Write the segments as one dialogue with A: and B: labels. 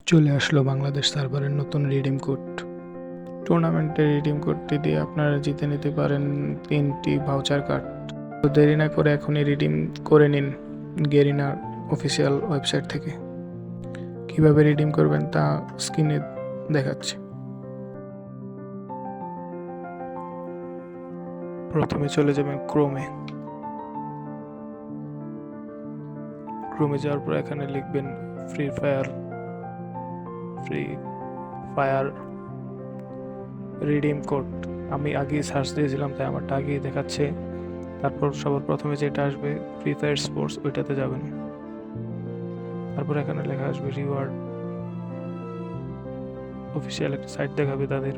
A: চলে আসলো বাংলাদেশ সার্ভারের নতুন রিডিম কোড। টুর্নামেন্টের রিডিম কোডটি দিয়ে আপনারা জিতে নিতে পারেন 3টি ভাউচার কার্ড। তো দেরি না করে এখনই রিডিম করে নিন গেরিনার অফিসিয়াল ওয়েবসাইট থেকে। কিভাবে রিডিম করবেন তা স্ক্রিনে দেখাচ্ছি। প্রথমে চলে যাবেন ক্রোমে যাওয়ার পর এখানে লিখবেন ফ্রি ফায়ার রিডিম কোড। আমি আগেই সার্চ দিয়েছিলাম তাই আমারটা আগেই দেখাচ্ছে। তারপর সবার প্রথমে যেটা আসবে ফ্রি ফায়ার স্পোর্টস, ওইটাতে যাবেন। তারপর এখানে লেখা আসবে রিওয়ার্ড, অফিসিয়াল একটা সাইট দেখাবে তাদের,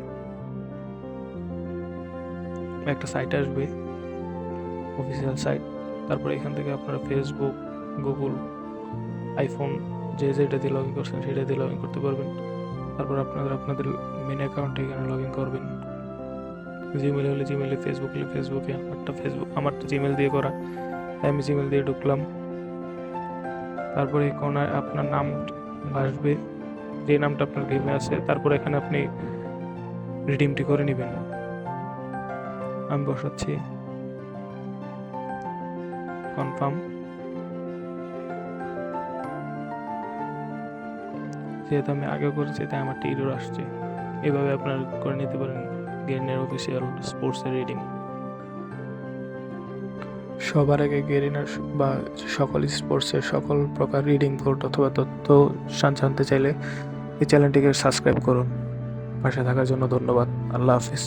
A: একটা সাইট আসবে অফিসিয়াল সাইট। তারপর এখান থেকে আপনারা ফেসবুক, গুগল, আইফোন যেটা দিয়ে লগ ইন করছেন সেটা দিয়ে লগ ইন করতে পারবেন। তারপর আপনাদের মেন অ্যাকাউন্টে এখানে লগ ইন করবেন। জিমেল হলে জিমেলে, ফেসবুক হলে ফেসবুকে। আমারটা জিমেল দিয়ে করা তাই আমি জিমেল দিয়ে ঢুকলাম। তারপরে কোনায় আপনার নাম আসবে, যে নামটা আপনার গেমে আছে। তারপর এখানে আপনি রিডিমটি করে নেবেন। আমি বসাচ্ছি কনফার্ম। যেহেতু আমি আগে করেছি তাই আমার টিরোর আসছে। এভাবে আপনারা করে নিতে পারেন গেরিনার অফিসিয়াল স্পোর্টসের রিডিম। সবার আগে গেরিনার বা সকল স্পোর্টসের সকল প্রকার রিডিং কোড অথবা তথ্য জানতে চাইলে এই চ্যানেলটিকে সাবস্ক্রাইব করুন। পাশে থাকার জন্য ধন্যবাদ। আল্লাহ হাফিজ।